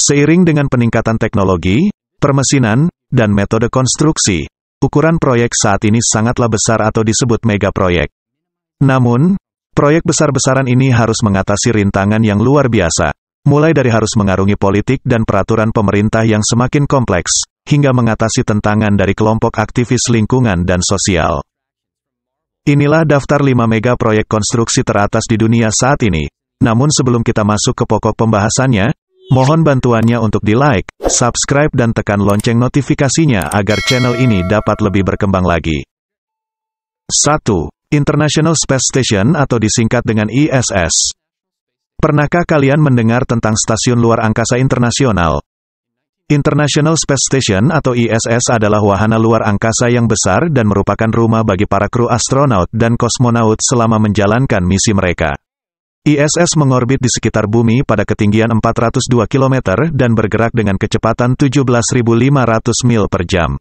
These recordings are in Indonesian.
Seiring dengan peningkatan teknologi, permesinan, dan metode konstruksi, ukuran proyek saat ini sangatlah besar atau disebut megaproyek. Namun, proyek besar-besaran ini harus mengatasi rintangan yang luar biasa, mulai dari harus mengarungi politik dan peraturan pemerintah yang semakin kompleks, hingga mengatasi tentangan dari kelompok aktivis lingkungan dan sosial. Inilah daftar 5 mega proyek konstruksi teratas di dunia saat ini. Namun sebelum kita masuk ke pokok pembahasannya, mohon bantuannya untuk di-like, subscribe dan tekan lonceng notifikasinya agar channel ini dapat lebih berkembang lagi. 1. International Space Station atau disingkat dengan ISS. Pernahkah kalian mendengar tentang Stasiun Luar Angkasa Internasional? International Space Station atau ISS adalah wahana luar angkasa yang besar dan merupakan rumah bagi para kru astronaut dan kosmonaut selama menjalankan misi mereka. ISS mengorbit di sekitar bumi pada ketinggian 402 km dan bergerak dengan kecepatan 17.500 mil per jam.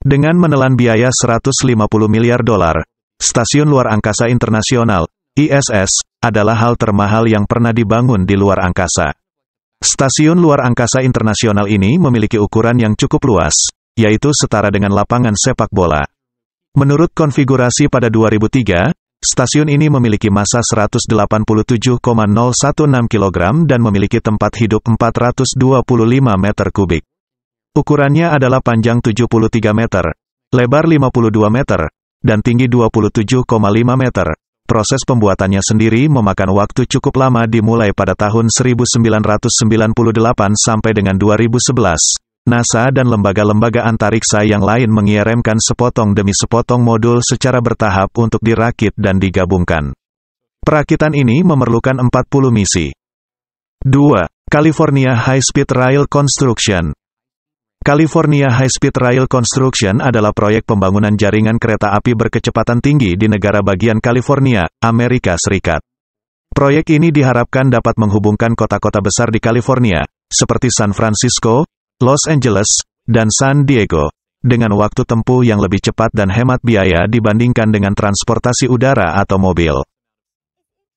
Dengan menelan biaya 150 miliar dolar, Stasiun Luar Angkasa Internasional, ISS, adalah hal termahal yang pernah dibangun di luar angkasa. Stasiun Luar Angkasa Internasional ini memiliki ukuran yang cukup luas, yaitu setara dengan lapangan sepak bola. Menurut konfigurasi pada 2003, stasiun ini memiliki massa 187,016 kg dan memiliki tempat hidup 425 meter kubik. Ukurannya adalah panjang 73 meter, lebar 52 meter, dan tinggi 27,5 meter. Proses pembuatannya sendiri memakan waktu cukup lama dimulai pada tahun 1998 sampai dengan 2011. NASA dan lembaga-lembaga antariksa yang lain mengirimkan sepotong demi sepotong modul secara bertahap untuk dirakit dan digabungkan. Perakitan ini memerlukan 40 misi. 2. California High Speed Rail Construction. California High Speed Rail Construction adalah proyek pembangunan jaringan kereta api berkecepatan tinggi di negara bagian California, Amerika Serikat. Proyek ini diharapkan dapat menghubungkan kota-kota besar di California, seperti San Francisco, Los Angeles, dan San Diego, dengan waktu tempuh yang lebih cepat dan hemat biaya dibandingkan dengan transportasi udara atau mobil.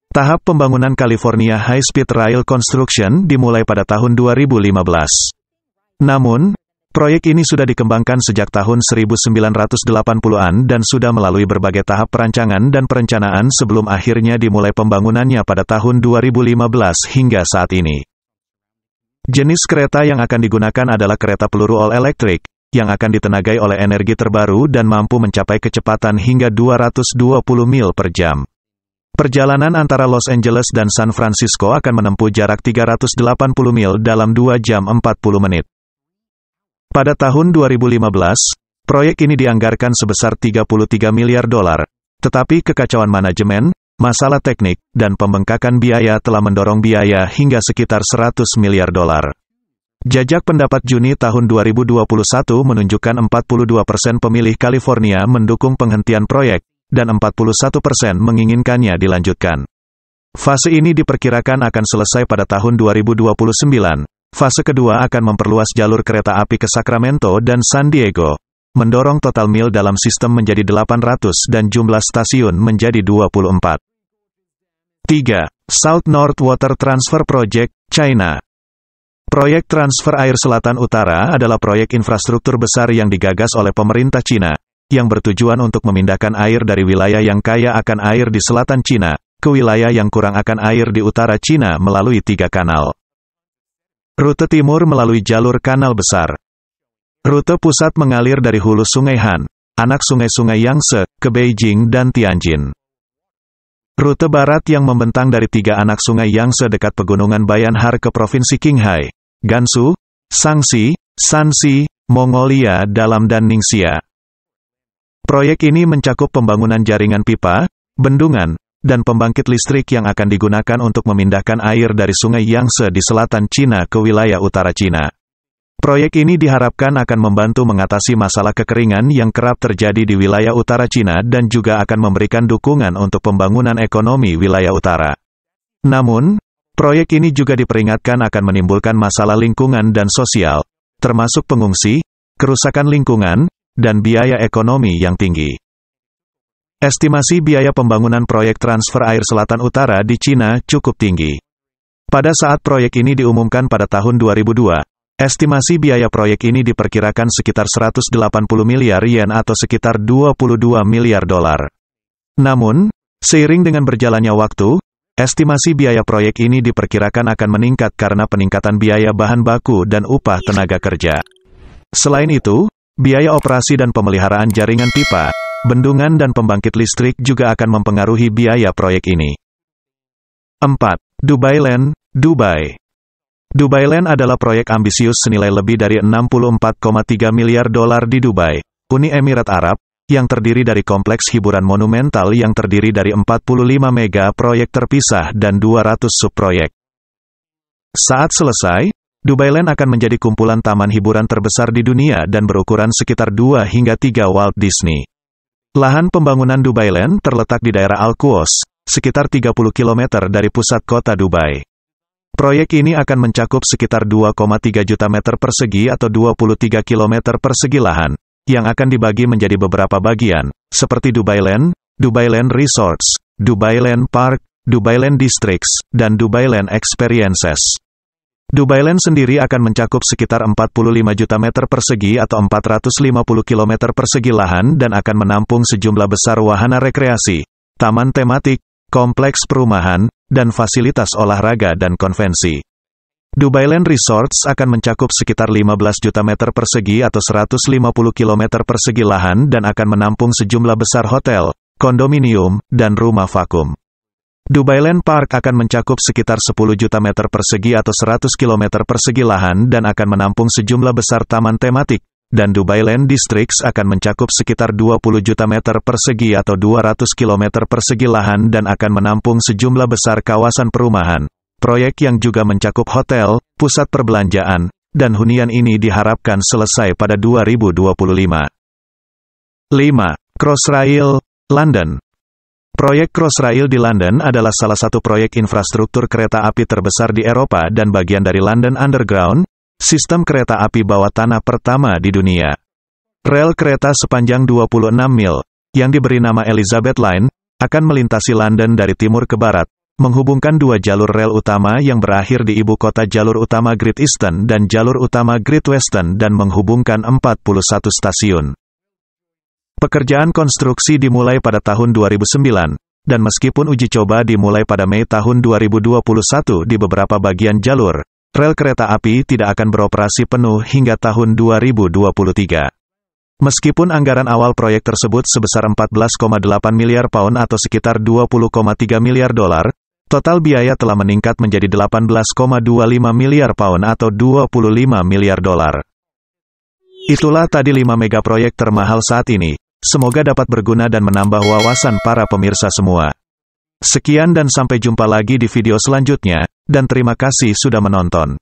Tahap pembangunan California High Speed Rail Construction dimulai pada tahun 2015. Namun, proyek ini sudah dikembangkan sejak tahun 1980-an dan sudah melalui berbagai tahap perancangan dan perencanaan sebelum akhirnya dimulai pembangunannya pada tahun 2015 hingga saat ini. Jenis kereta yang akan digunakan adalah kereta peluru all electric, yang akan ditenagai oleh energi terbaru dan mampu mencapai kecepatan hingga 220 mil per jam. Perjalanan antara Los Angeles dan San Francisco akan menempuh jarak 380 mil dalam 2 jam 40 menit. Pada tahun 2015, proyek ini dianggarkan sebesar 33 miliar dolar, tetapi kekacauan manajemen, masalah teknik, dan pembengkakan biaya telah mendorong biaya hingga sekitar 100 miliar dolar. Jajak pendapat Juni tahun 2021 menunjukkan 42% pemilih California mendukung penghentian proyek, dan 41% menginginkannya dilanjutkan. Fase ini diperkirakan akan selesai pada tahun 2029. Fase kedua akan memperluas jalur kereta api ke Sacramento dan San Diego, mendorong total mil dalam sistem menjadi 800 dan jumlah stasiun menjadi 24. 3. South North Water Transfer Project, China. Proyek transfer air selatan utara adalah proyek infrastruktur besar yang digagas oleh pemerintah Cina, yang bertujuan untuk memindahkan air dari wilayah yang kaya akan air di selatan Cina, ke wilayah yang kurang akan air di utara Cina melalui 3 kanal. Rute timur melalui jalur kanal besar. Rute pusat mengalir dari hulu Sungai Han, anak sungai-sungai Yangtze, ke Beijing dan Tianjin. Rute barat yang membentang dari 3 anak sungai Yangtze dekat pegunungan Bayanhar ke Provinsi Qinghai, Gansu, Shaanxi, Shanxi, Mongolia Dalam dan Ningxia. Proyek ini mencakup pembangunan jaringan pipa, bendungan, dan pembangkit listrik yang akan digunakan untuk memindahkan air dari sungai Yangtze di selatan Cina ke wilayah utara Cina. Proyek ini diharapkan akan membantu mengatasi masalah kekeringan yang kerap terjadi di wilayah utara Cina dan juga akan memberikan dukungan untuk pembangunan ekonomi wilayah utara. Namun, proyek ini juga diperingatkan akan menimbulkan masalah lingkungan dan sosial, termasuk pengungsi, kerusakan lingkungan, dan biaya ekonomi yang tinggi. Estimasi biaya pembangunan proyek transfer air selatan utara di Cina cukup tinggi. Pada saat proyek ini diumumkan pada tahun 2002, estimasi biaya proyek ini diperkirakan sekitar 180 miliar yen atau sekitar 22 miliar dolar. Namun, seiring dengan berjalannya waktu, estimasi biaya proyek ini diperkirakan akan meningkat karena peningkatan biaya bahan baku dan upah tenaga kerja. Selain itu, biaya operasi dan pemeliharaan jaringan pipa, bendungan dan pembangkit listrik juga akan mempengaruhi biaya proyek ini. 4. Dubai Land, Dubai. Dubai Land adalah proyek ambisius senilai lebih dari 64,3 miliar dolar di Dubai, Uni Emirat Arab, yang terdiri dari kompleks hiburan monumental yang terdiri dari 45 mega proyek terpisah dan 200 subproyek. Saat selesai, Dubai Land akan menjadi kumpulan taman hiburan terbesar di dunia dan berukuran sekitar 2 hingga 3 Walt Disney. Lahan pembangunan Dubai Land terletak di daerah Al-Quoz, sekitar 30 km dari pusat kota Dubai. Proyek ini akan mencakup sekitar 2,3 juta meter persegi atau 23 km persegi lahan, yang akan dibagi menjadi beberapa bagian, seperti Dubai Land Resorts, Dubai Land Park, Dubai Land Districts, dan Dubai Land Experiences. Dubai Land sendiri akan mencakup sekitar 45 juta meter persegi atau 450 km persegi lahan dan akan menampung sejumlah besar wahana rekreasi, taman tematik, kompleks perumahan, dan fasilitas olahraga dan konvensi. Dubai Land Resorts akan mencakup sekitar 15 juta meter persegi atau 150 km persegi lahan dan akan menampung sejumlah besar hotel, kondominium, dan rumah vakum. Dubai Land Park akan mencakup sekitar 10 juta meter persegi atau 100 km persegi lahan dan akan menampung sejumlah besar taman tematik, dan Dubai Land Districts akan mencakup sekitar 20 juta meter persegi atau 200 km persegi lahan dan akan menampung sejumlah besar kawasan perumahan, proyek yang juga mencakup hotel, pusat perbelanjaan, dan hunian ini diharapkan selesai pada 2025. 5. Crossrail, London. Proyek Crossrail di London adalah salah satu proyek infrastruktur kereta api terbesar di Eropa dan bagian dari London Underground, sistem kereta api bawah tanah pertama di dunia. Rel kereta sepanjang 26 mil, yang diberi nama Elizabeth Line, akan melintasi London dari timur ke barat, menghubungkan dua jalur rel utama yang berakhir di ibu kota, jalur utama Great Eastern dan jalur utama Great Western, dan menghubungkan 41 stasiun. Pekerjaan konstruksi dimulai pada tahun 2009, dan meskipun uji coba dimulai pada Mei tahun 2021 di beberapa bagian jalur, rel kereta api tidak akan beroperasi penuh hingga tahun 2023. Meskipun anggaran awal proyek tersebut sebesar 14,8 miliar pound atau sekitar 20,3 miliar dolar, total biaya telah meningkat menjadi 18,25 miliar pound atau 25 miliar dolar. Itulah tadi 5 mega proyek termahal saat ini. Semoga dapat berguna dan menambah wawasan para pemirsa semua. Sekian dan sampai jumpa lagi di video selanjutnya, dan terima kasih sudah menonton.